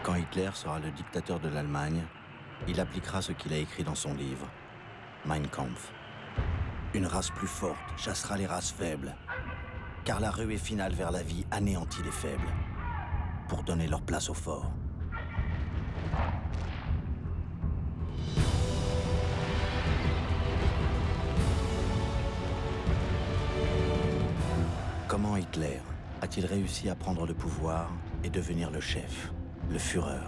Quand Hitler sera le dictateur de l'Allemagne, il appliquera ce qu'il a écrit dans son livre, Mein Kampf. Une race plus forte chassera les races faibles, car la ruée finale vers la vie anéantit les faibles, pour donner leur place aux forts. Comment Hitler a-t-il réussi à prendre le pouvoir et devenir le chef, le Führer ?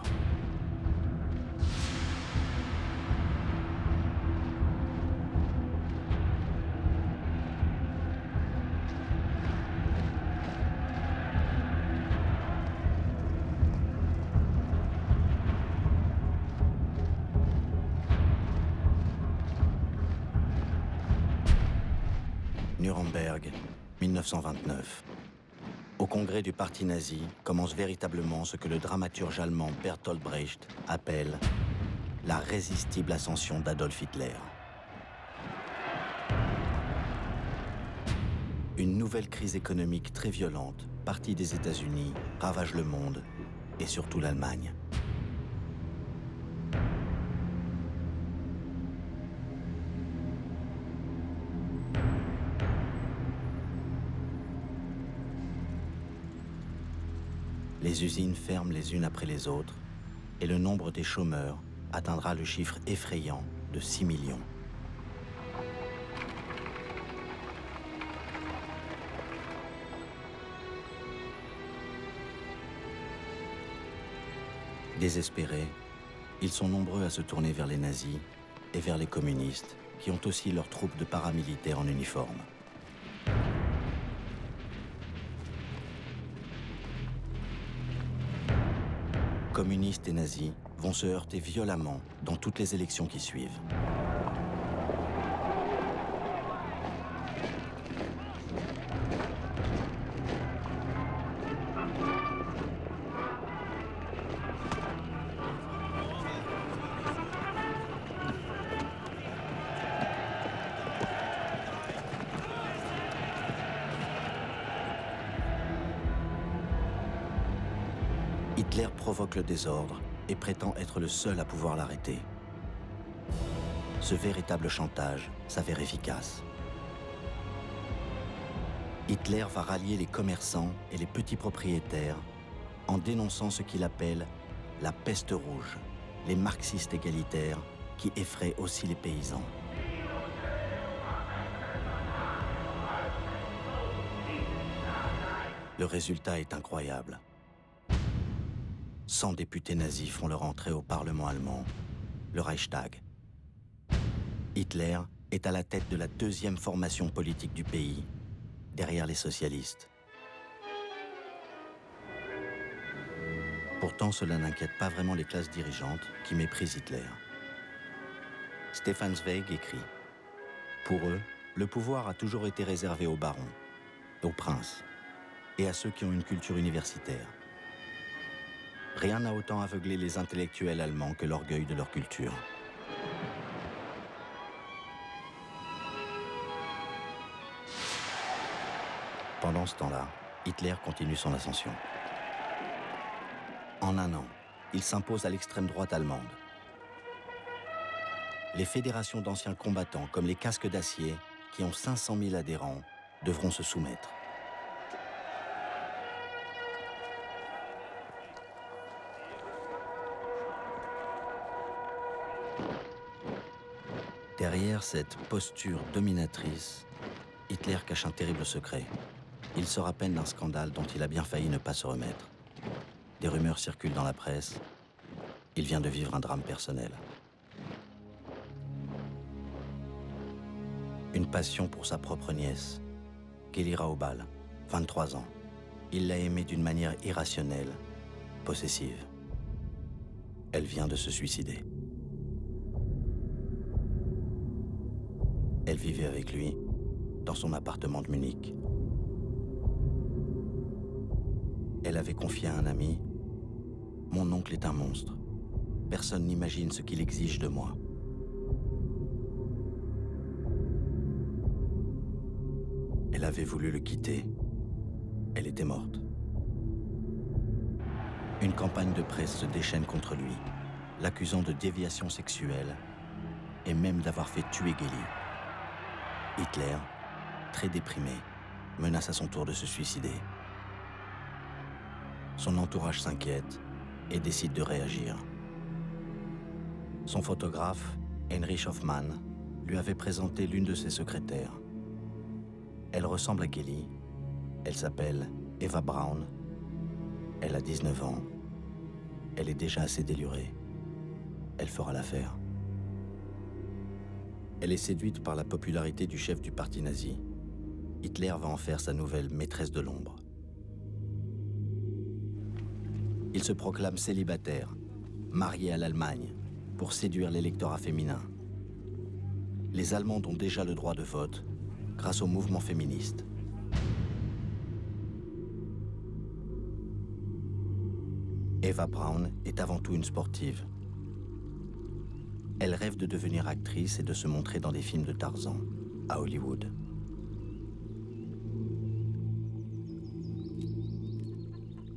Nuremberg, 1929. Au congrès du parti nazi commence véritablement ce que le dramaturge allemand Bertolt Brecht appelle la résistible ascension d'Adolf Hitler. Une nouvelle crise économique très violente, partie des États-Unis, ravage le monde et surtout l'Allemagne. Les usines ferment les unes après les autres et le nombre des chômeurs atteindra le chiffre effrayant de 6 millions. Désespérés, ils sont nombreux à se tourner vers les nazis et vers les communistes qui ont aussi leurs troupes de paramilitaires en uniforme. Communistes et nazis vont se heurter violemment dans toutes les élections qui suivent. Hitler provoque le désordre et prétend être le seul à pouvoir l'arrêter. Ce véritable chantage s'avère efficace. Hitler va rallier les commerçants et les petits propriétaires en dénonçant ce qu'il appelle la peste rouge, les marxistes égalitaires qui effraient aussi les paysans. Le résultat est incroyable. 100 députés nazis font leur entrée au Parlement allemand, le Reichstag. Hitler est à la tête de la deuxième formation politique du pays, derrière les socialistes. Pourtant, cela n'inquiète pas vraiment les classes dirigeantes qui méprisent Hitler. Stefan Zweig écrit « Pour eux, le pouvoir a toujours été réservé aux barons, aux princes et à ceux qui ont une culture universitaire. Rien n'a autant aveuglé les intellectuels allemands que l'orgueil de leur culture. » Pendant ce temps-là, Hitler continue son ascension. En un an, il s'impose à l'extrême droite allemande. Les fédérations d'anciens combattants, comme les Casques d'Acier, qui ont 500 000 adhérents, devront se soumettre. Derrière cette posture dominatrice, Hitler cache un terrible secret. Il sort à peine d'un scandale dont il a bien failli ne pas se remettre. Des rumeurs circulent dans la presse. Il vient de vivre un drame personnel. Une passion pour sa propre nièce, Kelly Raubal, 23 ans. Il l'a aimée d'une manière irrationnelle, possessive. Elle vient de se suicider. Elle vivait avec lui dans son appartement de Munich. Elle avait confié à un ami « Mon oncle est un monstre. Personne n'imagine ce qu'il exige de moi. » Elle avait voulu le quitter. Elle était morte. Une campagne de presse se déchaîne contre lui, l'accusant de déviation sexuelle et même d'avoir fait tuer Geli. Hitler, très déprimé, menace à son tour de se suicider. Son entourage s'inquiète et décide de réagir. Son photographe, Heinrich Hoffmann, lui avait présenté l'une de ses secrétaires. Elle ressemble à Geli, elle s'appelle Eva Braun, elle a 19 ans, elle est déjà assez délurée, elle fera l'affaire. Elle est séduite par la popularité du chef du parti nazi. Hitler va en faire sa nouvelle maîtresse de l'ombre. Il se proclame célibataire, marié à l'Allemagne, pour séduire l'électorat féminin. Les Allemands ont déjà le droit de vote grâce au mouvement féministe. Eva Braun est avant tout une sportive. Elle rêve de devenir actrice et de se montrer dans des films de Tarzan, à Hollywood.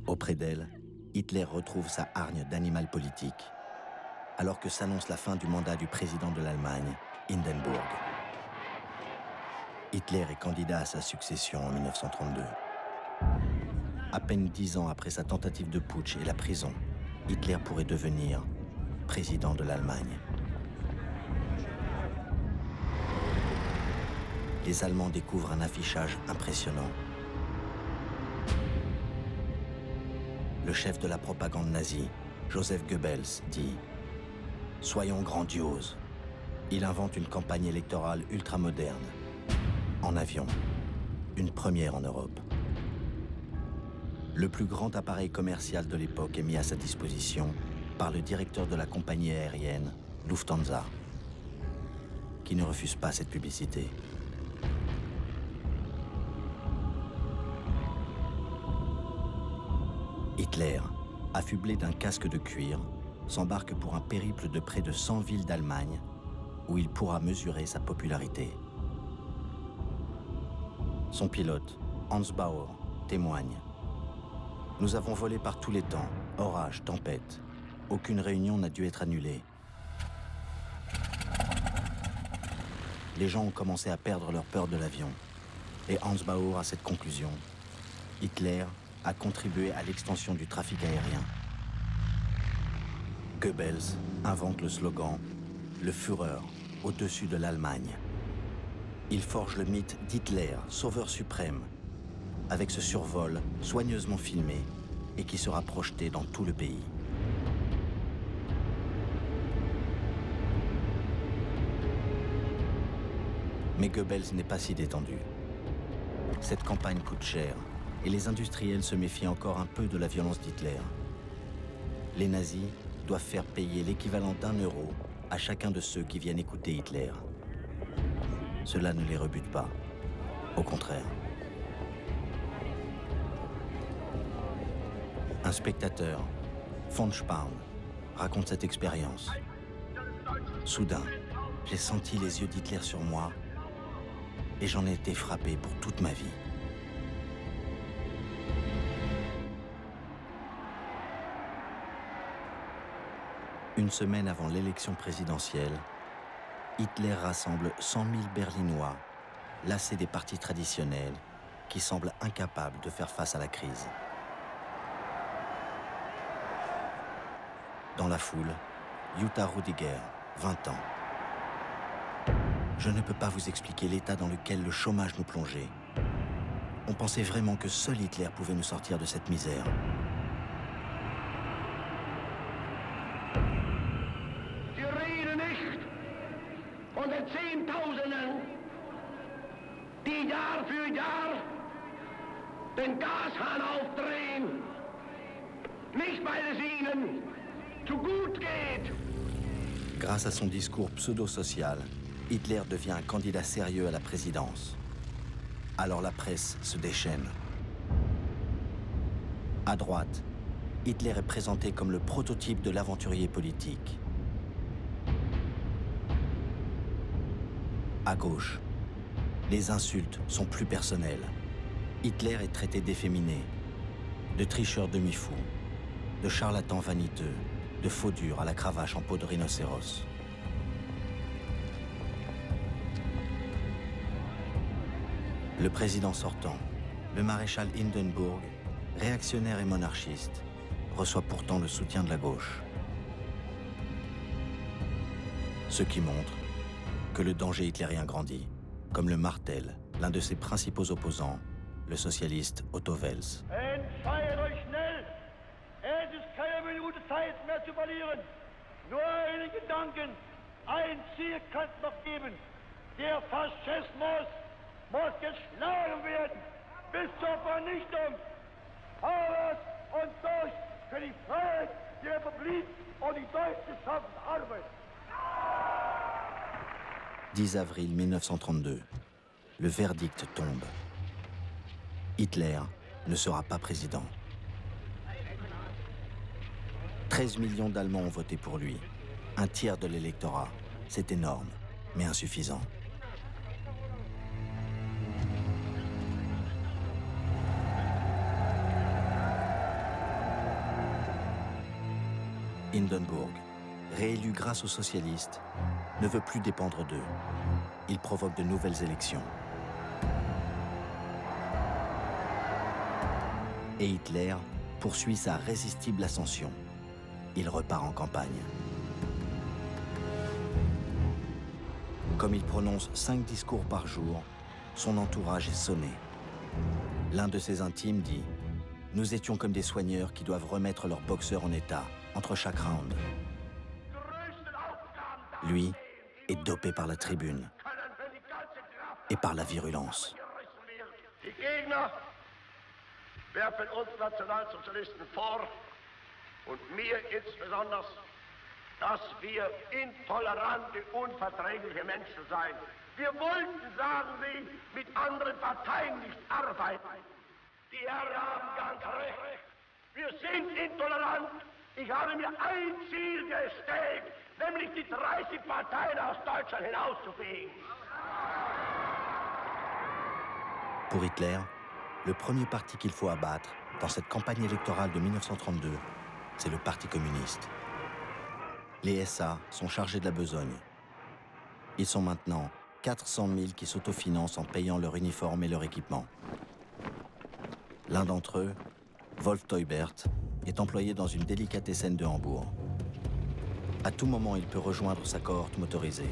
Auprès d'elle, Hitler retrouve sa hargne d'animal politique, alors que s'annonce la fin du mandat du président de l'Allemagne, Hindenburg. Hitler est candidat à sa succession en 1932. À peine 10 ans après sa tentative de putsch et la prison, Hitler pourrait devenir président de l'Allemagne. Les Allemands découvrent un affichage impressionnant. Le chef de la propagande nazie, Joseph Goebbels, dit « Soyons grandioses ». Il invente une campagne électorale ultramoderne, en avion, une première en Europe. Le plus grand appareil commercial de l'époque est mis à sa disposition par le directeur de la compagnie aérienne, Lufthansa, qui ne refuse pas cette publicité. Hitler, affublé d'un casque de cuir, s'embarque pour un périple de près de 100 villes d'Allemagne où il pourra mesurer sa popularité. Son pilote, Hans Bauer, témoigne. « Nous avons volé par tous les temps, orage, tempête. Aucune réunion n'a dû être annulée. Les gens ont commencé à perdre leur peur de l'avion. Et Hans Bauer a cette conclusion. Hitler a contribué à l'extension du trafic aérien. Goebbels invente le slogan « Le Führer au-dessus de l'Allemagne ». Il forge le mythe d'Hitler, sauveur suprême, avec ce survol soigneusement filmé et qui sera projeté dans tout le pays. Mais Goebbels n'est pas si détendu. Cette campagne coûte cher et les industriels se méfient encore un peu de la violence d'Hitler. Les nazis doivent faire payer l'équivalent d'1 € à chacun de ceux qui viennent écouter Hitler. Cela ne les rebute pas, au contraire. Un spectateur, von Spahn, raconte cette expérience. Soudain, j'ai senti les yeux d'Hitler sur moi et j'en ai été frappé pour toute ma vie. Une semaine avant l'élection présidentielle, Hitler rassemble 100 000 Berlinois, lassés des partis traditionnels, qui semblent incapables de faire face à la crise. Dans la foule, Jutta Rudiger, 20 ans. Je ne peux pas vous expliquer l'état dans lequel le chômage nous plongeait. On pensait vraiment que seul Hitler pouvait nous sortir de cette misère. Von den Zehntausenden, die Jahr für Jahr den Gashahn aufdrehen, nicht weil es ihnen zu gut geht. Grâce à son discours pseudo-social, Hitler devient un candidat sérieux à la présidence. Alors la presse se déchaîne. À droite, Hitler est présenté comme le prototype de l'aventurier politique. À gauche, les insultes sont plus personnelles. Hitler est traité d'efféminé, de tricheur demi-fou. de charlatans vaniteux, de faux durs à la cravache en peau de rhinocéros. Le président sortant, le maréchal Hindenburg, réactionnaire et monarchiste, reçoit pourtant le soutien de la gauche. Ce qui montre que le danger hitlérien grandit, comme le martèle l'un de ses principaux opposants, le socialiste Otto Wels. Entscheidet euch schnell! Es ist keine Minute Zeit mehr zu verlieren. Nur einen Gedanken, ein Ziel kann es noch geben. Der Faschismus muss geschlagen werden bis zur Vernichtung. Arbeit und durch für die Freiheit, die Republik und die deutsche Schaffensarbeit. 10 avril 1932. Le verdict tombe. Hitler ne sera pas président. 13 millions d'Allemands ont voté pour lui. Un tiers de l'électorat. C'est énorme, mais insuffisant. Hindenburg, réélu grâce aux socialistes, ne veut plus dépendre d'eux. Il provoque de nouvelles élections. Et Hitler poursuit sa résistible ascension. Il repart en campagne. Comme il prononce 5 discours par jour, son entourage est sonné. L'un de ses intimes dit « Nous étions comme des soigneurs qui doivent remettre leurs boxeurs en état entre chaque round. » Lui est dopé par la tribune et par la virulence. Die Gegner werfen uns Nationalsozialisten vor und mir insbesondere, dass wir intolerante, unverträgliche Menschen seien. Wir wollten, sagen sie, mit anderen Parteien nicht arbeiten. Die Herren haben ganz recht. Wir sind intolerant. Ich habe mir ein Ziel gestellt, nämlich die 30 Parteien aus Deutschland hinauszufegen. Pour Hitler, le premier parti qu'il faut abattre dans cette campagne électorale de 1932, c'est le Parti communiste. Les SA sont chargés de la besogne. Ils sont maintenant 400 000 qui s'autofinancent en payant leur uniforme et leur équipement. L'un d'entre eux, Wolf Teubert, est employé dans une délicatessen de Hambourg. À tout moment, il peut rejoindre sa cohorte motorisée.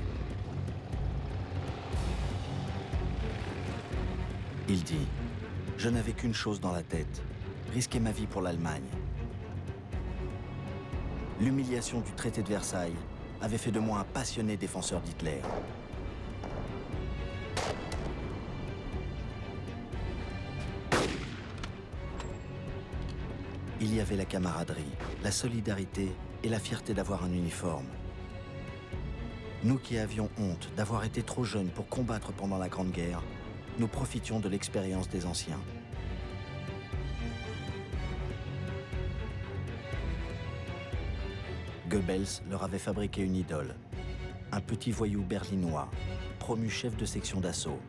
Il dit « Je n'avais qu'une chose dans la tête, risquer ma vie pour l'Allemagne. » L'humiliation du traité de Versailles avait fait de moi un passionné défenseur d'Hitler. Il y avait la camaraderie, la solidarité et la fierté d'avoir un uniforme. Nous qui avions honte d'avoir été trop jeunes pour combattre pendant la Grande Guerre, nous profitions de l'expérience des anciens. Goebbels leur avait fabriqué une idole, un petit voyou berlinois, promu chef de section d'assaut,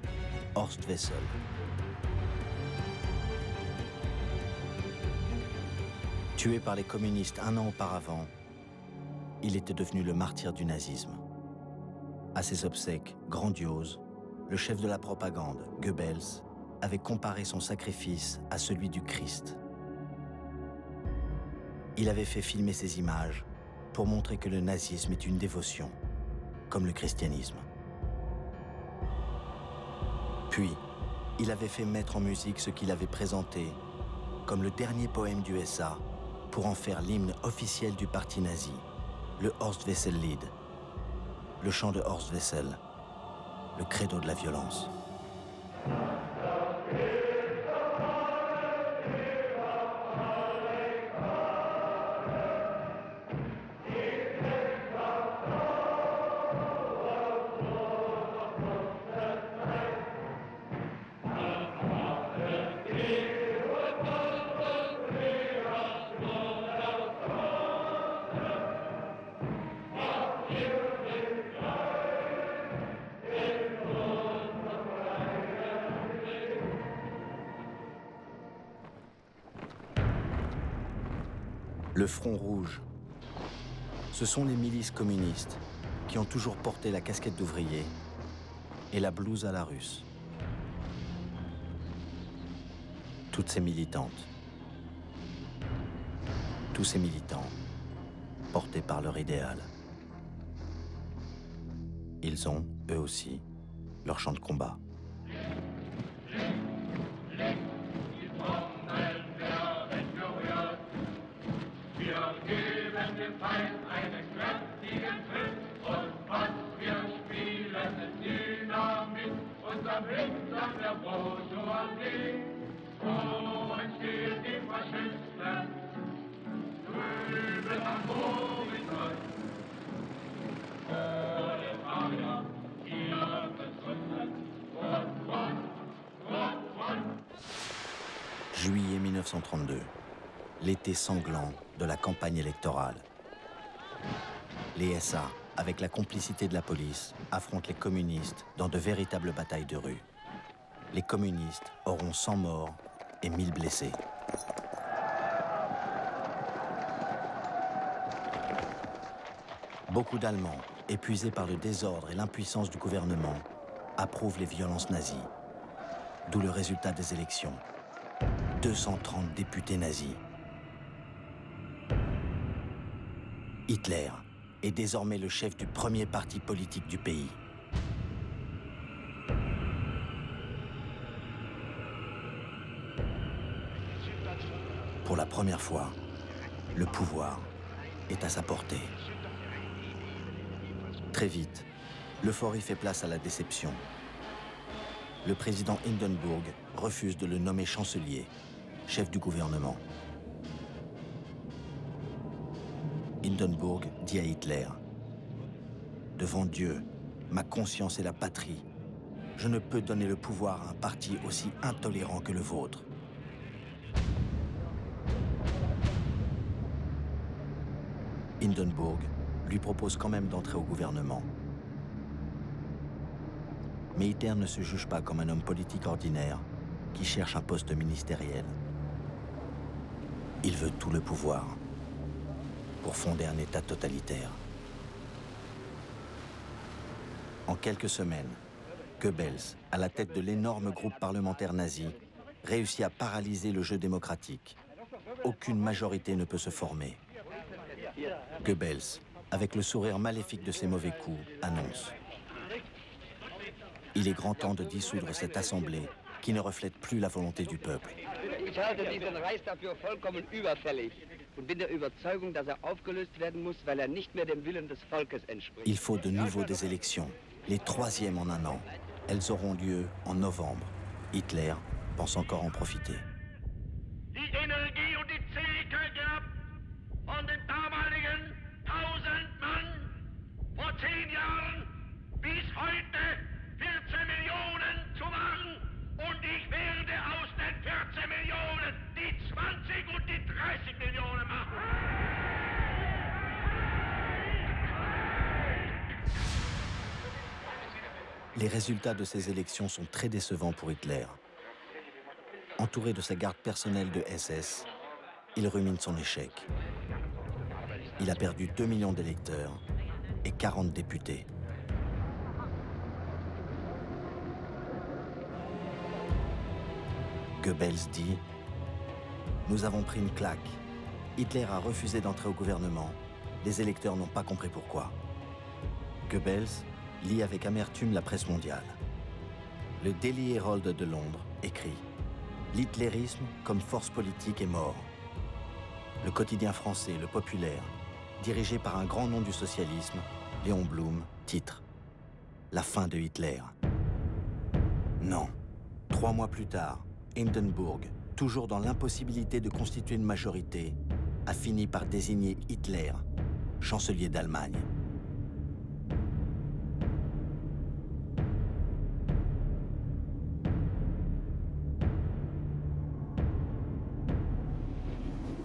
Horst Wessel. Tué par les communistes un an auparavant, il était devenu le martyr du nazisme. À ses obsèques grandioses, le chef de la propagande, Goebbels, avait comparé son sacrifice à celui du Christ. Il avait fait filmer ces images pour montrer que le nazisme est une dévotion, comme le christianisme. Puis, il avait fait mettre en musique ce qu'il avait présenté comme le dernier poème du SA pour en faire l'hymne officiel du parti nazi, le Horst Wessel Lied, le chant de Horst Wessel, le credo de la violence. Le Front Rouge. Ce sont les milices communistes qui ont toujours porté la casquette d'ouvrier et la blouse à la russe. Toutes ces militantes, tous ces militants, portés par leur idéal. Ils ont, eux aussi, leur champ de combat. Juillet 1932, l'été sanglant de la campagne électorale. Les SA, avec la complicité de la police, affrontent les communistes dans de véritables batailles de rue. Les communistes auront 100 morts et 1000 blessés. Beaucoup d'Allemands, épuisés par le désordre et l'impuissance du gouvernement, approuvent les violences nazies. D'où le résultat des élections. 230 députés nazis. Hitler est désormais le chef du premier parti politique du pays. Pour la première fois, le pouvoir est à sa portée. Très vite, l'euphorie fait place à la déception. Le président Hindenburg refuse de le nommer chancelier, chef du gouvernement. Hindenburg dit à Hitler « Devant Dieu, ma conscience et la patrie, je ne peux donner le pouvoir à un parti aussi intolérant que le vôtre. » Hindenburg lui propose quand même d'entrer au gouvernement. Mais Hitler ne se juge pas comme un homme politique ordinaire qui cherche un poste ministériel. Il veut tout le pouvoir pour fonder un État totalitaire. En quelques semaines, Goebbels, à la tête de l'énorme groupe parlementaire nazi, réussit à paralyser le jeu démocratique. Aucune majorité ne peut se former. Goebbels, avec le sourire maléfique de ses mauvais coups, annonce « Il est grand temps de dissoudre cette assemblée qui ne reflète plus la volonté du peuple. » Ich halte diesen Reichstag für vollkommen überfällig und bin der Überzeugung, dass aufgelöst werden muss, weil nicht mehr dem Willen des Volkes entspricht. Il faut de nouveau des élections, les troisièmes en un an. Elles auront lieu en novembre. Hitler pense encore en profiter. Die Energie und die Zähigkeit gehabt von den damaligen 1000 Mann vor 10 Jahren bis heute 14 Millionen zu machen. Und ich werde aus den 14 Millionen die 20 und die 30 Millionen machen. Les résultats de ces élections sont très décevants pour Hitler. Entouré de sa garde personnelle de SS, il rumine son échec. Il a perdu 2 millions d'électeurs et 40 députés. Goebbels dit « Nous avons pris une claque. Hitler a refusé d'entrer au gouvernement. Les électeurs n'ont pas compris pourquoi. » Goebbels lit avec amertume la presse mondiale. Le Daily Herald de Londres écrit « L'hitlérisme comme force politique est mort. » Le quotidien français, Le Populaire, dirigé par un grand nom du socialisme, Léon Blum, titre « La fin de Hitler ». Non. 3 mois plus tard, Hindenburg, toujours dans l'impossibilité de constituer une majorité, a fini par désigner Hitler, chancelier d'Allemagne.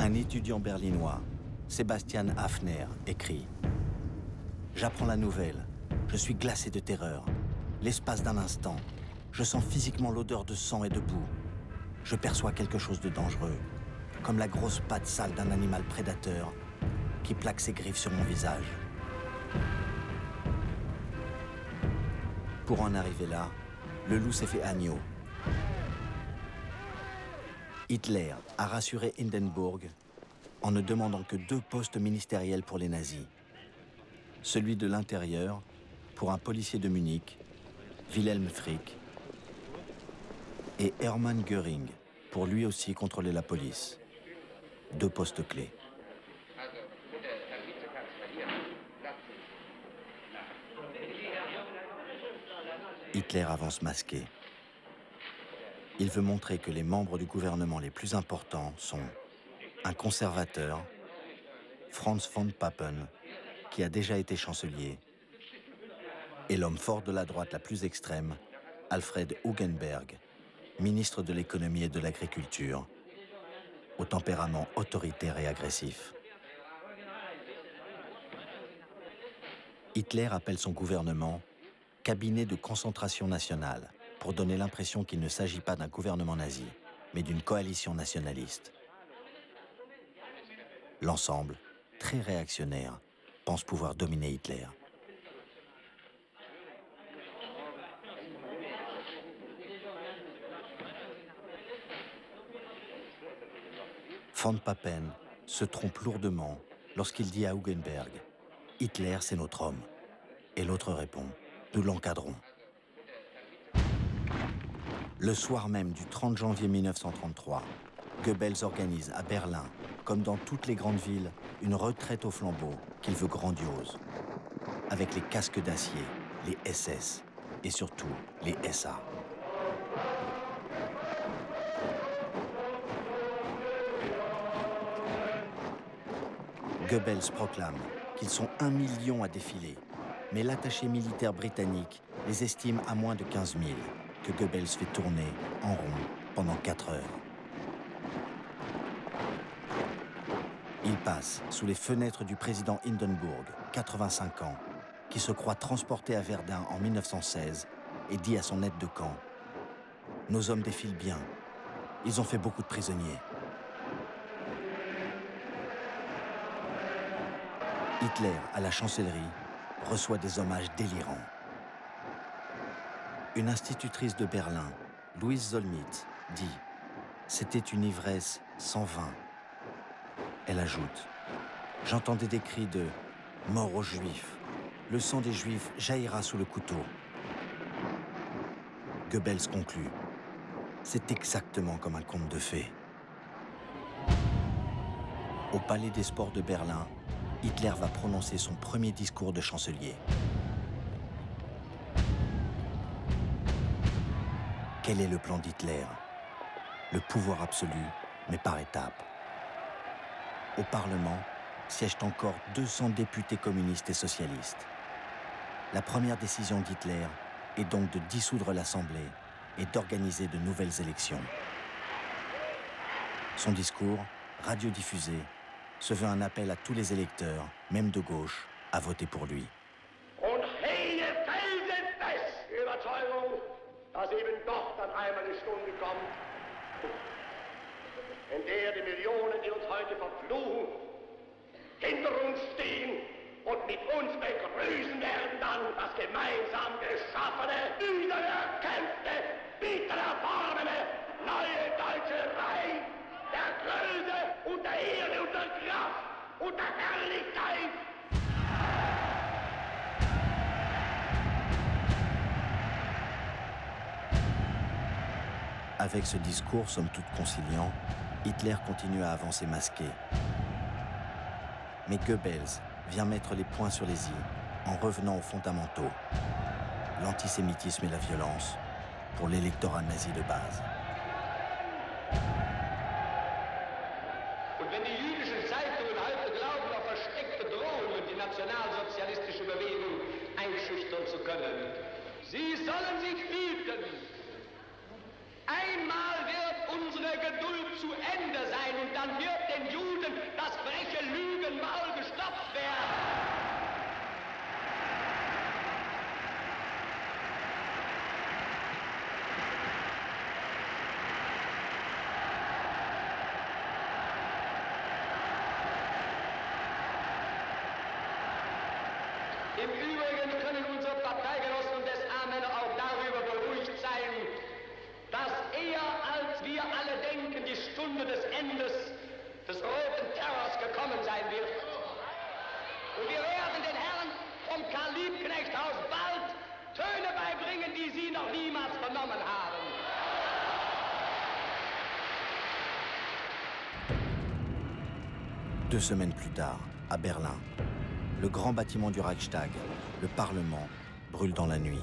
Un étudiant berlinois, Sebastian Hafner, écrit « J'apprends la nouvelle, je suis glacé de terreur. L'espace d'un instant, je sens physiquement l'odeur de sang et de boue. Je perçois quelque chose de dangereux. comme la grosse patte sale d'un animal prédateur qui plaque ses griffes sur mon visage. Pour en arriver là, le loup s'est fait agneau. Hitler a rassuré Hindenburg en ne demandant que 2 postes ministériels pour les nazis. Celui de l'intérieur pour un policier de Munich, Wilhelm Frick, et Hermann Göring pour lui aussi contrôler la police. 2 postes clés. Hitler avance masqué. Il veut montrer que les membres du gouvernement les plus importants sont un conservateur, Franz von Papen, qui a déjà été chancelier, et l'homme fort de la droite la plus extrême, Alfred Hugenberg, ministre de l'économie et de l'agriculture, au tempérament autoritaire et agressif. Hitler appelle son gouvernement « cabinet de concentration nationale » pour donner l'impression qu'il ne s'agit pas d'un gouvernement nazi, mais d'une coalition nationaliste. L'ensemble, très réactionnaire, pense pouvoir dominer Hitler. Von Papen se trompe lourdement lorsqu'il dit à Hugenberg « Hitler, c'est notre homme ». Et l'autre répond « Nous l'encadrons ». Le soir même du 30 janvier 1933, Goebbels organise à Berlin, comme dans toutes les grandes villes, une retraite au flambeau qu'il veut grandiose, avec les casques d'acier, les SS et surtout les SA. Goebbels proclame qu'ils sont 1 million à défiler, mais l'attaché militaire britannique les estime à moins de 15 000, que Goebbels fait tourner en rond pendant 4 heures. Il passe sous les fenêtres du président Hindenburg, 85 ans, qui se croit transporté à Verdun en 1916 et dit à son aide de camp « Nos hommes défilent bien, ils ont fait beaucoup de prisonniers. » Hitler, à la chancellerie, reçoit des hommages délirants. Une institutrice de Berlin, Louise Zollmitz, dit « C'était une ivresse sans vin ». Elle ajoute « J'entendais des cris de « Mort aux Juifs ». Le sang des Juifs jaillira sous le couteau. » Goebbels conclut « C'est exactement comme un conte de fées ». Au Palais des Sports de Berlin, Hitler va prononcer son premier discours de chancelier. Quel est le plan d'Hitler? Le pouvoir absolu, mais par étapes. Au Parlement siègent encore 200 députés communistes et socialistes. La première décision d'Hitler est donc de dissoudre l'Assemblée et d'organiser de nouvelles élections. Son discours, radiodiffusé, se veut un appel à tous les électeurs, même de gauche, à voter pour lui. Und jene felsenfeste Überzeugung, dass eben doch dann einmal die Stunde kommt, in der die Millionen, die uns heute verfluchen, hinter uns stehen und mit uns begrüßen werden dann das gemeinsam geschaffene, wiedererkämpfte, bitter erworbene neue deutsche Reich der Größe und der Ehre und der Kraft und der Herrlichkeit. Avec ce discours, somme toute conciliant, Hitler continue à avancer masqué. Mais Goebbels vient mettre les points sur les i en revenant aux fondamentaux, l'antisémitisme et la violence, pour l'électorat nazi de base. Und wenn die jüdischen Zeitungen heute glauben, auf versteckte Drohungen die nationalsozialistische Bewegung einschüchtern zu können, sie sollen sich hüten. Einmal wird unsere Geduld zu Ende sein und dann wird den Juden das freche Lügenmaul gestopft werden. Im Übrigen können unsere Parteigenossen und SA-Männer auch darüber beruhigt sein, dass eher als wir alle denken, die Stunde des Endes des Roten Terrors gekommen sein wird. Und wir werden den Herren vom Karl-Liebknecht-Haus bald Töne beibringen, die sie noch niemals vernommen haben. Deux semaines plus tard, à Berlin, le grand bâtiment du Reichstag, le Parlement, brûle dans la nuit.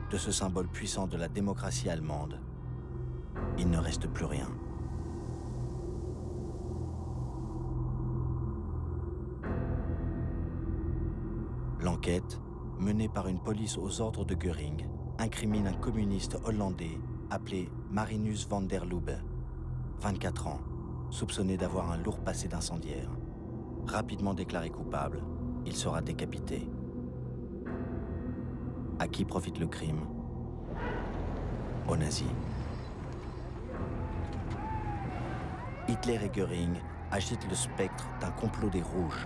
De ce symbole puissant de la démocratie allemande, il ne reste plus rien. L'enquête, menée par une police aux ordres de Göring, incrimine un communiste hollandais appelé Marinus van der Lubbe, 24 ans, soupçonné d'avoir un lourd passé d'incendiaire. Rapidement déclaré coupable, il sera décapité. À qui profite le crime? Aux nazis. Hitler et Göring agitent le spectre d'un complot des Rouges.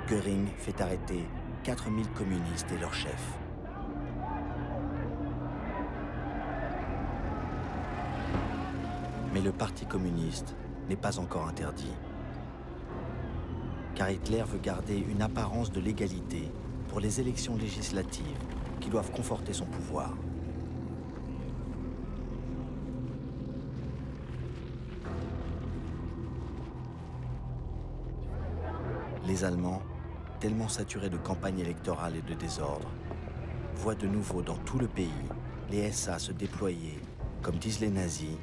Göring fait arrêter 4000 communistes et leurs chefs. Mais le Parti communiste n'est pas encore interdit. Car Hitler veut garder une apparence de légalité pour les élections législatives qui doivent conforter son pouvoir. Les Allemands, tellement saturés de campagnes électorales et de désordre, voient de nouveau dans tout le pays les SA se déployer, comme disent les nazis,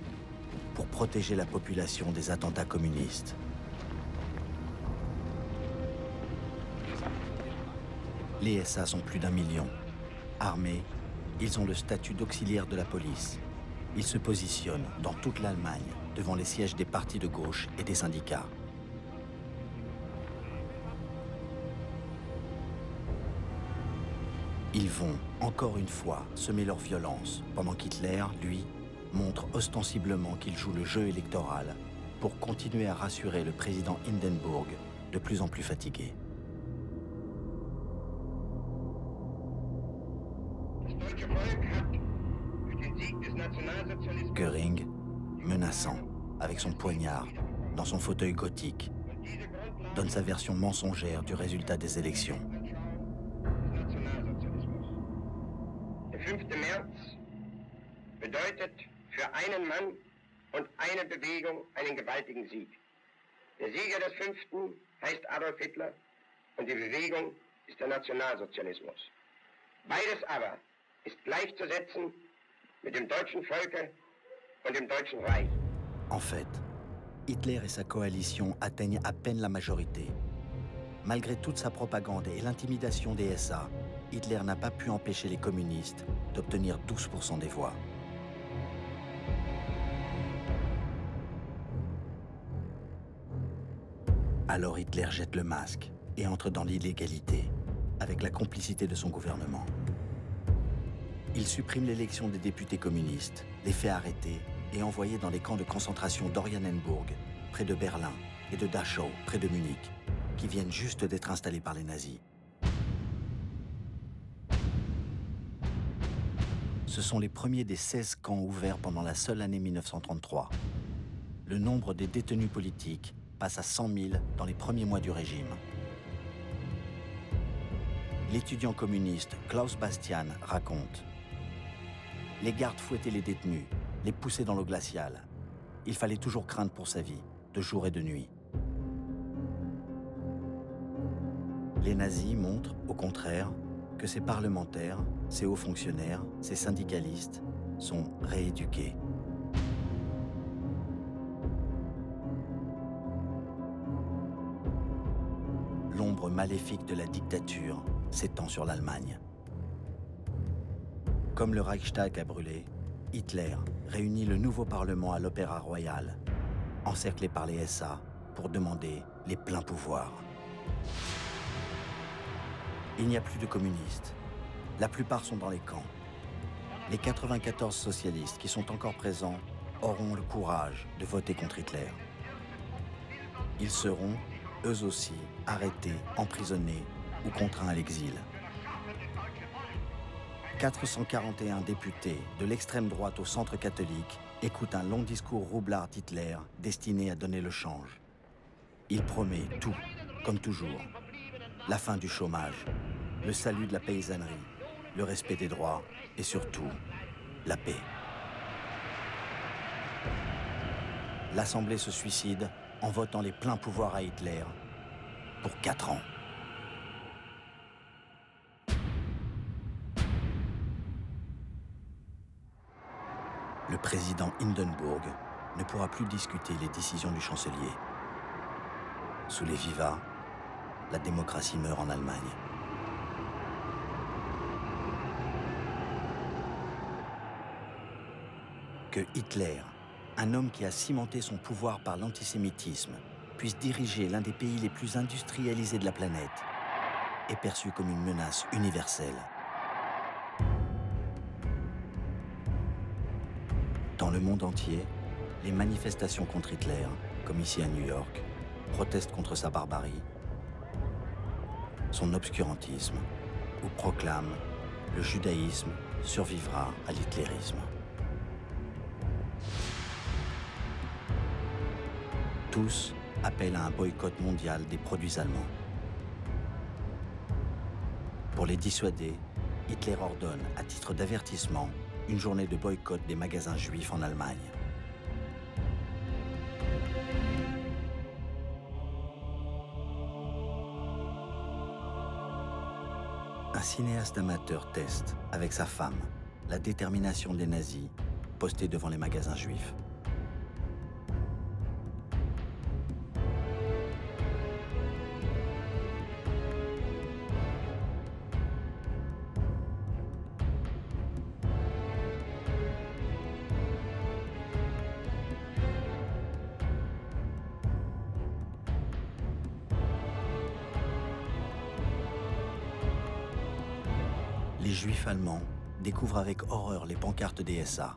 pour protéger la population des attentats communistes. Les SA sont plus d'1 million. Armés, ils ont le statut d'auxiliaires de la police. Ils se positionnent dans toute l'Allemagne devant les sièges des partis de gauche et des syndicats. Ils vont, encore une fois, semer leur violence, pendant qu'Hitler, lui, montre ostensiblement qu'il joue le jeu électoral pour continuer à rassurer le président Hindenburg, de plus en plus fatigué. Göring, menaçant, avec son poignard, dans son fauteuil gothique, donne sa version mensongère du résultat des élections. Der 5. März bedeutet für einen Mann und eine Bewegung einen gewaltigen Sieg. Der Sieger des 5. heißt Adolf Hitler und die Bewegung ist der Nationalsozialismus. Beides aber ist gleichzusetzen mit dem deutschen Volke und dem Deutschen Reich. En fait, Hitler et sa coalition atteignent à peine la majorité. Malgré toute sa propagande et l'intimidation des SA, Hitler n'a pas pu empêcher les communistes d'obtenir 12% des voix. Alors Hitler jette le masque et entre dans l'illégalité, avec la complicité de son gouvernement. Il supprime l'élection des députés communistes, les fait arrêter et envoyer dans les camps de concentration d'Oranienburg, près de Berlin, et de Dachau, près de Munich, qui viennent juste d'être installés par les nazis. Ce sont les premiers des 16 camps ouverts pendant la seule année 1933. Le nombre des détenus politiques passe à 100 000 dans les premiers mois du régime. L'étudiant communiste Klaus Bastian raconte: les gardes fouettaient les détenus, les poussaient dans l'eau glaciale. Il fallait toujours craindre pour sa vie, de jour et de nuit. Les nazis montrent, au contraire, que ces parlementaires, ces hauts fonctionnaires, ces syndicalistes sont rééduqués. L'ombre maléfique de la dictature s'étend sur l'Allemagne. Comme le Reichstag a brûlé, Hitler réunit le nouveau Parlement à l'Opéra Royal, encerclé par les SA, pour demander les pleins pouvoirs. Il n'y a plus de communistes. La plupart sont dans les camps. Les 94 socialistes qui sont encore présents auront le courage de voter contre Hitler. Ils seront, eux aussi, arrêtés, emprisonnés ou contraints à l'exil. 441 députés, de l'extrême droite au centre catholique, écoutent un long discours roublard d'Hitler destiné à donner le change. Il promet tout, comme toujours. La fin du chômage, le salut de la paysannerie, le respect des droits et surtout, la paix. L'Assemblée se suicide en votant les pleins pouvoirs à Hitler pour 4 ans. Le président Hindenburg ne pourra plus discuter les décisions du chancelier. Sous les vivats, la démocratie meurt en Allemagne. Que Hitler, un homme qui a cimenté son pouvoir par l'antisémitisme, puisse diriger l'un des pays les plus industrialisés de la planète, est perçu comme une menace universelle. Dans le monde entier, les manifestations contre Hitler, comme ici à New York, protestent contre sa barbarie, son obscurantisme, ou proclament « le judaïsme survivra à l'hitlérisme ». Tous appellent à un boycott mondial des produits allemands. Pour les dissuader, Hitler ordonne, à titre d'avertissement, une journée de boycott des magasins juifs en Allemagne. Un cinéaste amateur teste, avec sa femme, la détermination des nazis postés devant les magasins juifs. Les Juifs allemands découvrent avec horreur les pancartes des SA.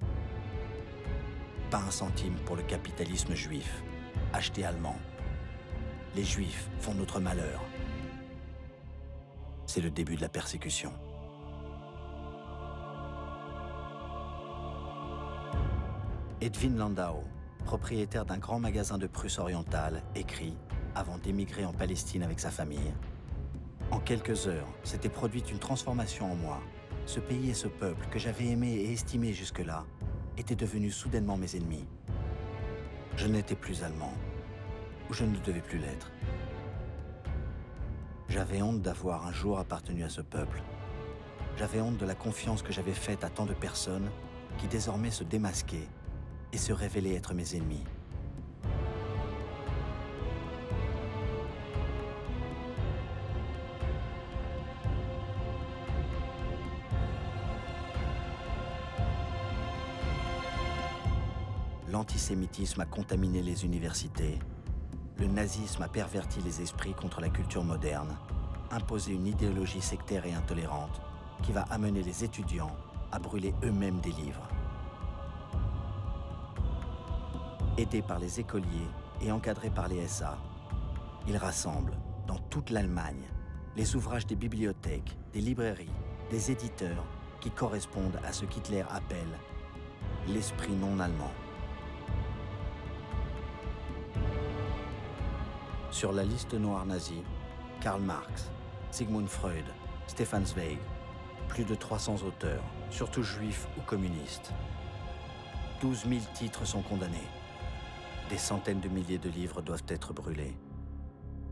Pas un centime pour le capitalisme juif. Acheté allemand. Les Juifs font notre malheur. C'est le début de la persécution. Edwin Landau, propriétaire d'un grand magasin de Prusse orientale, écrit, avant d'émigrer en Palestine avec sa famille, « En quelques heures, s'était produite une transformation en moi. Ce pays et ce peuple que j'avais aimé et estimé jusque-là étaient devenus soudainement mes ennemis. Je n'étais plus allemand, ou je ne devais plus l'être. J'avais honte d'avoir un jour appartenu à ce peuple. J'avais honte de la confiance que j'avais faite à tant de personnes qui désormais se démasquaient et se révélaient être mes ennemis. L'antisémitisme a contaminé les universités. Le nazisme a perverti les esprits contre la culture moderne, imposé une idéologie sectaire et intolérante qui va amener les étudiants à brûler eux-mêmes des livres. Aidés par les écoliers et encadrés par les SA, ils rassemblent, dans toute l'Allemagne, les ouvrages des bibliothèques, des librairies, des éditeurs qui correspondent à ce qu'Hitler appelle l'esprit non allemand. Sur la liste noire nazie, Karl Marx, Sigmund Freud, Stefan Zweig, plus de 300 auteurs, surtout juifs ou communistes. 12 000 titres sont condamnés. Des centaines de milliers de livres doivent être brûlés.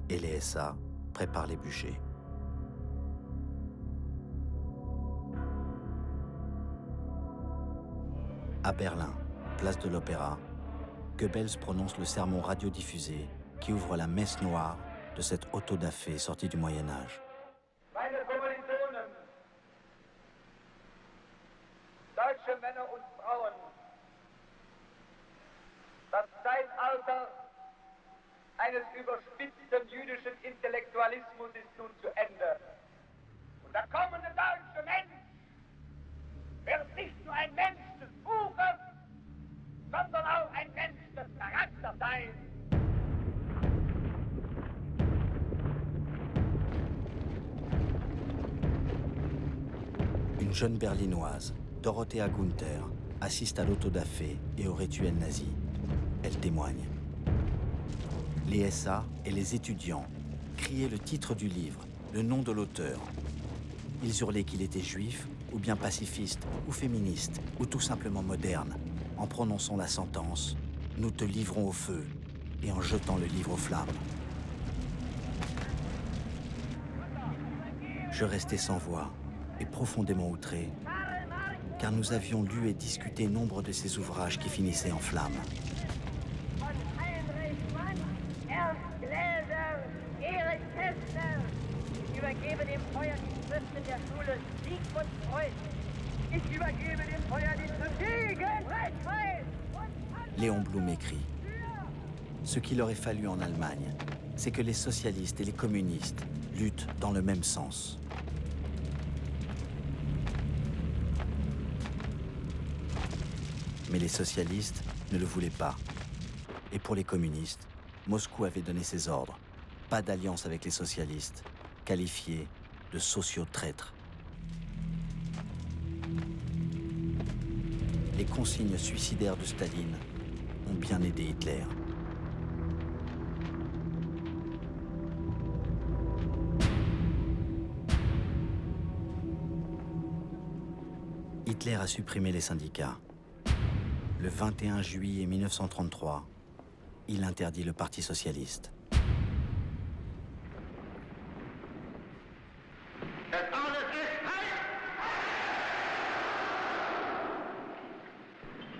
Et les SA préparent les bûchers. À Berlin, place de l'Opéra, Goebbels prononce le sermon radiodiffusé qui ouvre la messe noire de cette autodafé sortie du Moyen-Âge. Meine Kommilitonen, deutsche Männer und Frauen, das Zeitalter eines überspitzten jüdischen Intellektualismus ist nun zu Ende. Und der kommende deutsche Mensch wird nicht nur ein Mensch des Buches, sondern Une jeune berlinoise, Dorothea Gunther, assiste à l'autodafé et au rituel nazi. Elle témoigne. Les SA et les étudiants criaient le titre du livre, le nom de l'auteur. Ils hurlaient qu'il était juif, ou bien pacifiste, ou féministe, ou tout simplement moderne, en prononçant la sentence « Nous te livrons au feu » et en jetant le livre aux flammes. Je restais sans voix et profondément outré, car nous avions lu et discuté nombre de ces ouvrages qui finissaient en flammes. Léon Blum écrit « Ce qu'il aurait fallu en Allemagne, c'est que les socialistes et les communistes luttent dans le même sens. » Mais les socialistes ne le voulaient pas. Et pour les communistes, Moscou avait donné ses ordres. Pas d'alliance avec les socialistes, qualifiés de sociaux-traîtres. Les consignes suicidaires de Staline ont bien aidé Hitler. Hitler a supprimé les syndicats. Le 21 juillet 1933, il interdit le Parti socialiste.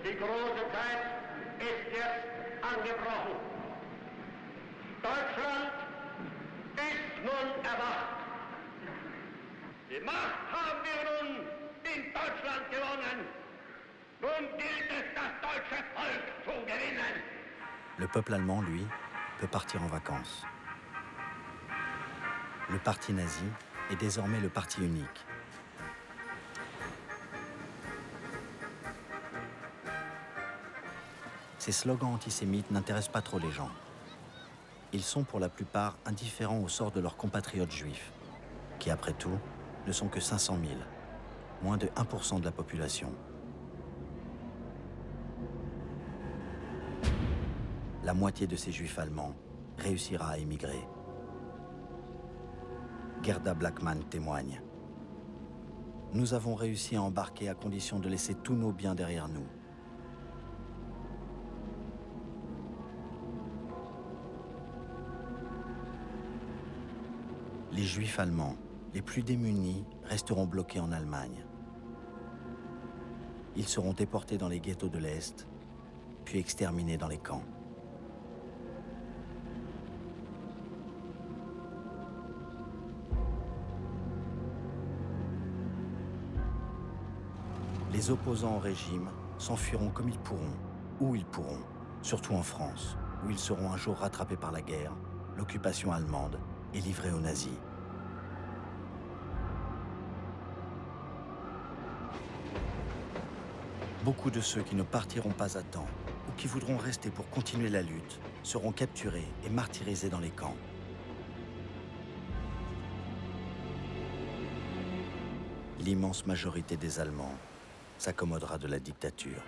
Die große Zeit ist jetzt angebrochen. Deutschland ist nun erwacht. Die Macht haben wir nun in Deutschland gewonnen. Nun gilt es, das deutsche Volk zu gewinnen. Le peuple allemand, lui, peut partir en vacances. Le parti nazi est désormais le parti unique. Ces slogans antisémites n'intéressent pas trop les gens. Ils sont pour la plupart indifférents au sort de leurs compatriotes juifs, qui après tout ne sont que 500 000, moins de 1% de la population. La moitié de ces juifs allemands réussira à émigrer. Gerda Blackman témoigne. « Nous avons réussi à embarquer à condition de laisser tous nos biens derrière nous. Les Juifs allemands, les plus démunis, resteront bloqués en Allemagne. Ils seront déportés dans les ghettos de l'Est, puis exterminés dans les camps. Les opposants au régime s'enfuiront comme ils pourront, où ils pourront, surtout en France, où ils seront un jour rattrapés par la guerre, l'occupation allemande et livrés aux nazis. Beaucoup de ceux qui ne partiront pas à temps ou qui voudront rester pour continuer la lutte seront capturés et martyrisés dans les camps. L'immense majorité des Allemands s'accommodera de la dictature.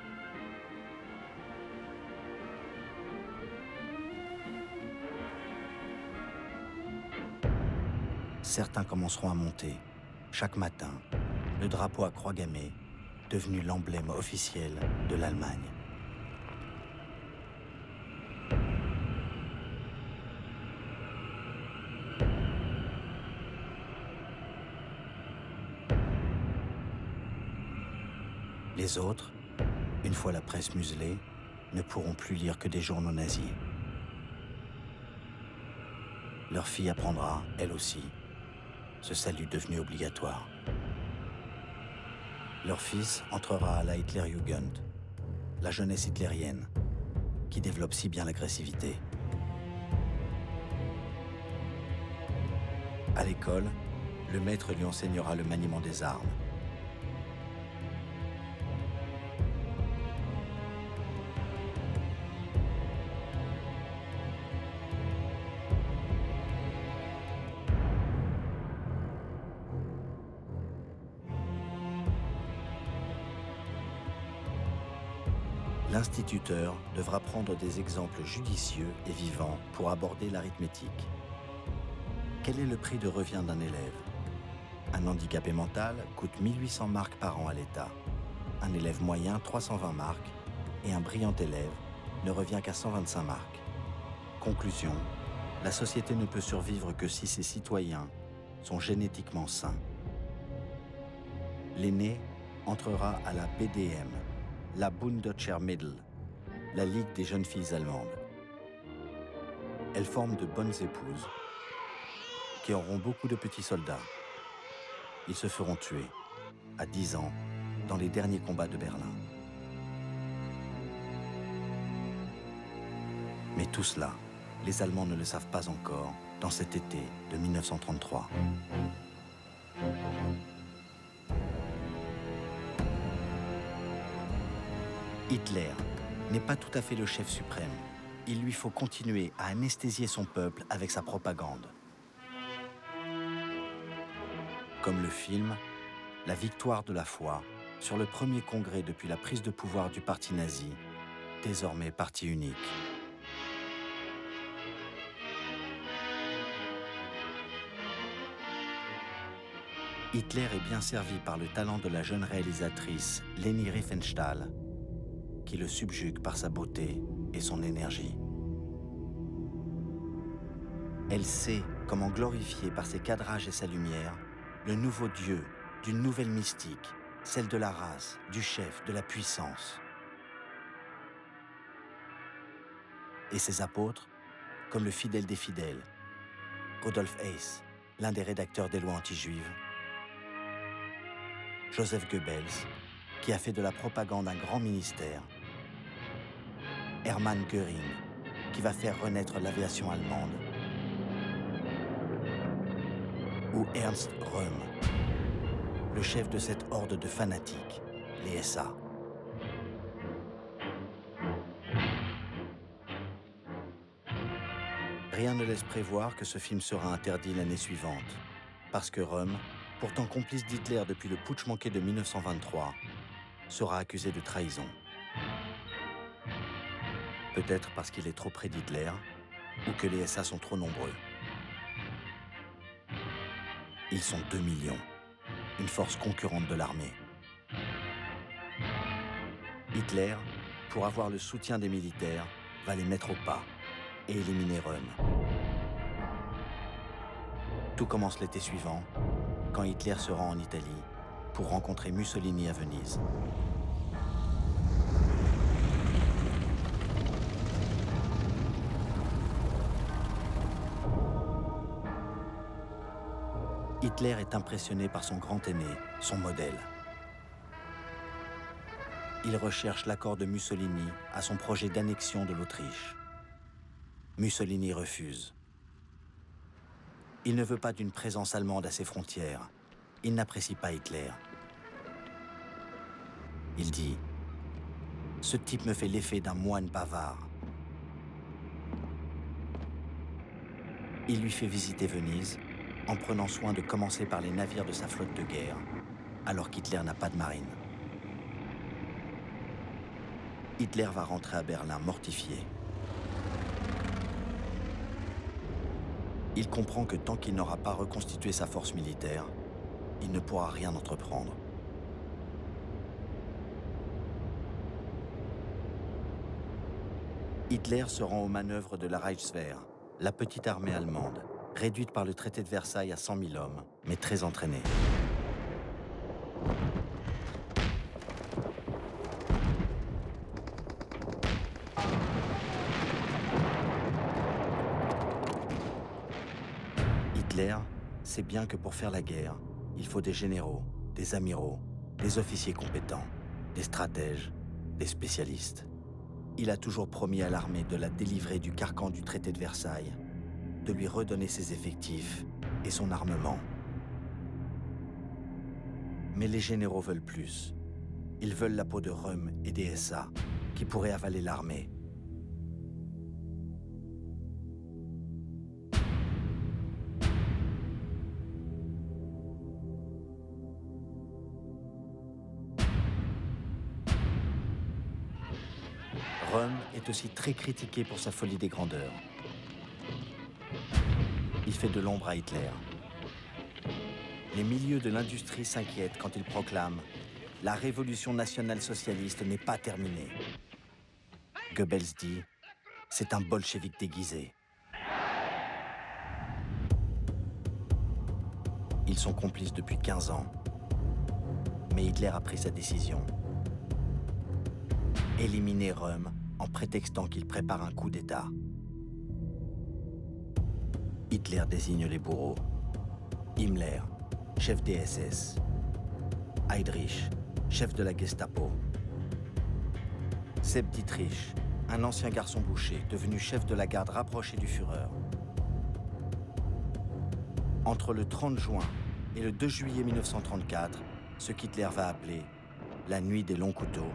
Certains commenceront à monter, chaque matin, le drapeau à croix gammée, devenu l'emblème officiel de l'Allemagne. Les autres, une fois la presse muselée, ne pourront plus lire que des journaux nazis. Leur fille apprendra, elle aussi, ce salut devenu obligatoire. Leur fils entrera à la Hitlerjugend, la jeunesse hitlérienne, qui développe si bien l'agressivité. À l'école, le maître lui enseignera le maniement des armes. L'instituteur devra prendre des exemples judicieux et vivants pour aborder l'arithmétique. Quel est le prix de revient d'un élève? Un handicapé mental coûte 1800 marks par an à l'État. Un élève moyen, 320 marks. Et un brillant élève ne revient qu'à 125 marks. Conclusion, la société ne peut survivre que si ses citoyens sont génétiquement sains. L'aîné entrera à la BDM, la Bunddeutscher Mädel, la Ligue des jeunes filles allemandes. Elles forment de bonnes épouses qui auront beaucoup de petits soldats. Ils se feront tuer, à 10 ans, dans les derniers combats de Berlin. Mais tout cela, les Allemands ne le savent pas encore dans cet été de 1933. Hitler n'est pas tout à fait le chef suprême. Il lui faut continuer à anesthésier son peuple avec sa propagande. Comme le film « La victoire de la foi » sur le premier congrès depuis la prise de pouvoir du parti nazi, désormais parti unique. Hitler est bien servi par le talent de la jeune réalisatrice Leni Riefenstahl, qui le subjugue par sa beauté et son énergie. Elle sait comment glorifier par ses cadrages et sa lumière le nouveau Dieu d'une nouvelle mystique, celle de la race, du chef, de la puissance. Et ses apôtres, comme le fidèle des fidèles, Rudolf Hess, l'un des rédacteurs des lois anti-juives, Joseph Goebbels, qui a fait de la propagande un grand ministère, Hermann Göring, qui va faire renaître l'aviation allemande, ou Ernst Röhm, le chef de cette horde de fanatiques, les SA. Rien ne laisse prévoir que ce film sera interdit l'année suivante, parce que Röhm, pourtant complice d'Hitler depuis le putsch manqué de 1923, sera accusé de trahison. Peut-être parce qu'il est trop près d'Hitler, ou que les SA sont trop nombreux. Ils sont 2 millions, une force concurrente de l'armée. Hitler, pour avoir le soutien des militaires, va les mettre au pas et éliminer Röhm. Tout commence l'été suivant, quand Hitler se rend en Italie pour rencontrer Mussolini à Venise. Hitler est impressionné par son grand aîné, son modèle. Il recherche l'accord de Mussolini à son projet d'annexion de l'Autriche. Mussolini refuse. Il ne veut pas d'une présence allemande à ses frontières. Il n'apprécie pas Hitler. Il dit « Ce type me fait l'effet d'un moine bavard. » Il lui fait visiter Venise, en prenant soin de commencer par les navires de sa flotte de guerre, alors qu'Hitler n'a pas de marine. Hitler va rentrer à Berlin mortifié. Il comprend que tant qu'il n'aura pas reconstitué sa force militaire, il ne pourra rien entreprendre. Hitler se rend aux manœuvres de la Reichswehr, la petite armée allemande, réduite par le traité de Versailles à 100 000 hommes, mais très entraînée. Hitler sait bien que pour faire la guerre, il faut des généraux, des amiraux, des officiers compétents, des stratèges, des spécialistes. Il a toujours promis à l'armée de la délivrer du carcan du traité de Versailles, de lui redonner ses effectifs et son armement. Mais les généraux veulent plus. Ils veulent la peau de Röhm et des SA, qui pourraient avaler l'armée. Röhm est aussi très critiqué pour sa folie des grandeurs. Il fait de l'ombre à Hitler. Les milieux de l'industrie s'inquiètent quand il proclame « La révolution nationale-socialiste n'est pas terminée ». Goebbels dit « C'est un bolchevique déguisé ». Ils sont complices depuis 15 ans. Mais Hitler a pris sa décision. Éliminer Röhm en prétextant qu'il prépare un coup d'État. Hitler désigne les bourreaux. Himmler, chef des SS. Heydrich, chef de la Gestapo. Sepp Dietrich, un ancien garçon boucher, devenu chef de la garde rapproché du Führer. Entre le 30 juin et le 2 juillet 1934, ce qu'Hitler va appeler la nuit des longs couteaux,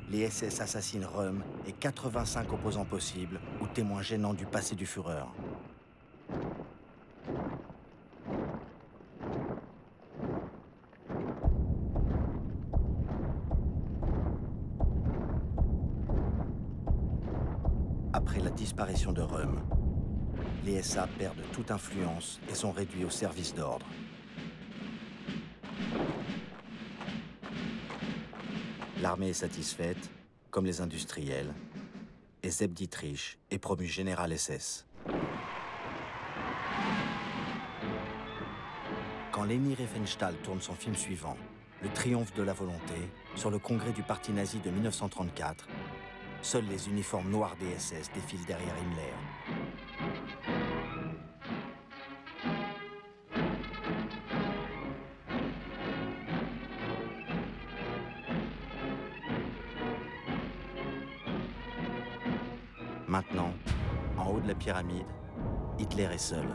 les SS assassinent Röhm et 85 opposants possibles ou témoins gênants du passé du Führer. Après la disparition de Röhm, les SA perdent toute influence et sont réduits au service d'ordre. L'armée est satisfaite, comme les industriels, et Sepp Dietrich est promu général SS. Quand Leni Riefenstahl tourne son film suivant, Le triomphe de la volonté, sur le congrès du parti nazi de 1934, seuls les uniformes noirs des SS défilent derrière Himmler. Maintenant, en haut de la pyramide, Hitler est seul.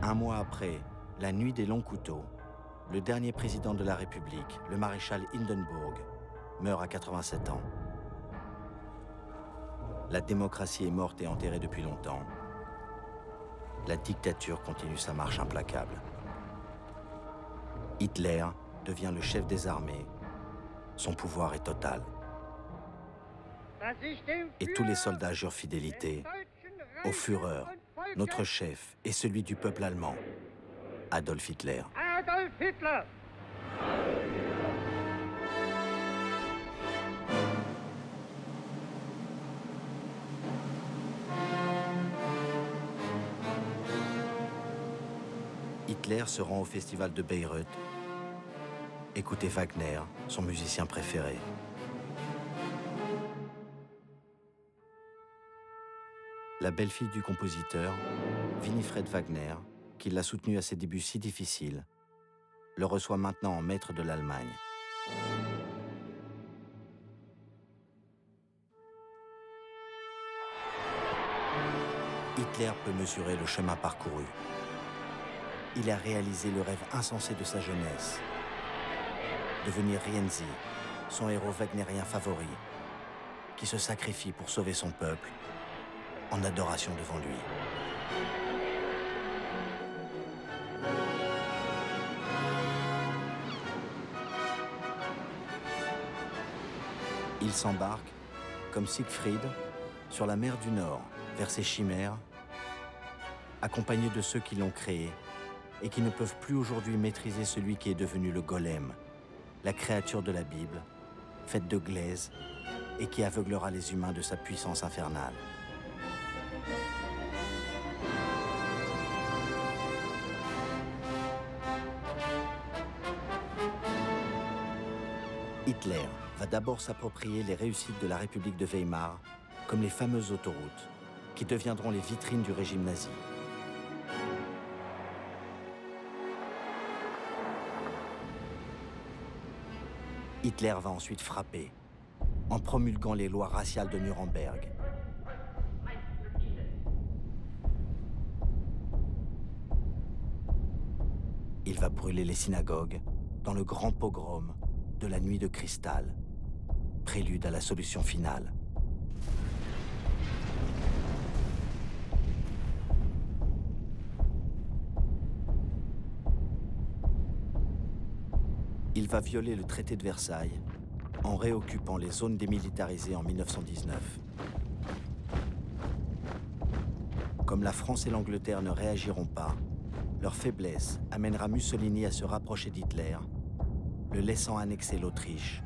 Un mois après, la nuit des longs couteaux, le dernier président de la République, le maréchal Hindenburg, meurt à 87 ans. La démocratie est morte et enterrée depuis longtemps. La dictature continue sa marche implacable. Hitler devient le chef des armées. Son pouvoir est total. Et tous les soldats jurent fidélité au Führer, notre chef et celui du peuple allemand, Adolf Hitler. Adolf Hitler! Hitler se rend au festival de Bayreuth. Écoutez Wagner, son musicien préféré. La belle-fille du compositeur, Winifred Wagner, qui l'a soutenu à ses débuts si difficiles, le reçoit maintenant en maître de l'Allemagne. Hitler peut mesurer le chemin parcouru. Il a réalisé le rêve insensé de sa jeunesse. Devenir Rienzi, son héros wagnérien favori, qui se sacrifie pour sauver son peuple, en adoration devant lui. Il s'embarque, comme Siegfried, sur la mer du Nord, vers ses chimères, accompagné de ceux qui l'ont créé et qui ne peuvent plus aujourd'hui maîtriser celui qui est devenu le golem, la créature de la Bible, faite de glaise et qui aveuglera les humains de sa puissance infernale. Hitler va d'abord s'approprier les réussites de la République de Weimar, comme les fameuses autoroutes, qui deviendront les vitrines du régime nazi. Hitler va ensuite frapper, en promulguant les lois raciales de Nuremberg. Il va brûler les synagogues dans le grand pogrom de la nuit de cristal, prélude à la solution finale. Il va violer le traité de Versailles en réoccupant les zones démilitarisées en 1919. Comme la France et l'Angleterre ne réagiront pas, leur faiblesse amènera Mussolini à se rapprocher d'Hitler, le laissant annexer l'Autriche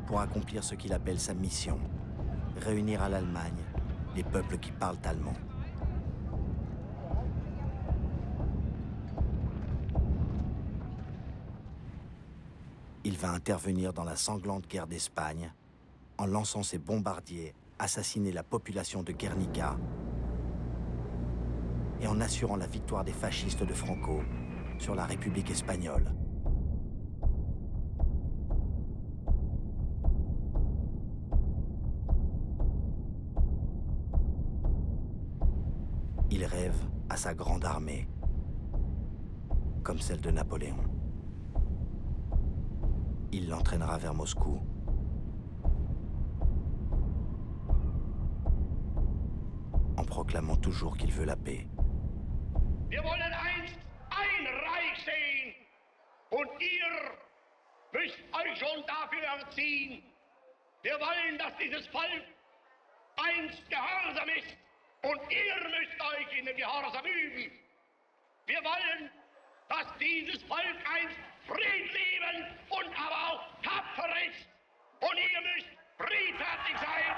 pour accomplir ce qu'il appelle sa mission, réunir à l'Allemagne les peuples qui parlent allemand. Il va intervenir dans la sanglante guerre d'Espagne en lançant ses bombardiers assassiner la population de Guernica et en assurant la victoire des fascistes de Franco sur la République espagnole. Il rêve à sa grande armée, comme celle de Napoléon. Il l'entraînera vers Moscou. En proclamant toujours qu'il veut la paix. Wir wollen einst ein Reich sehen und ihr müsst euch schon dafür erziehen. Wir wollen, dass dieses Volk einst gehorsam ist und ihr müsst euch in dem Gehorsam üben. Wir wollen, dass dieses Volk einst friedliebend und aber auch tapfer ist und ihr müsst friedfertig sein.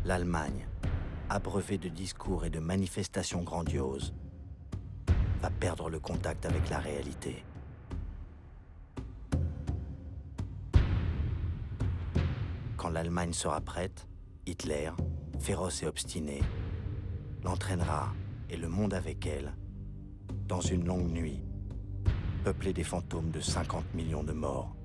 L'Allemagne, abreuvée de discours et de manifestations grandioses, va perdre le contact avec la réalité. Quand l'Allemagne sera prête, Hitler, féroce et obstiné, l'entraînera, et le monde avec elle, dans une longue nuit, peuplée des fantômes de 50 millions de morts.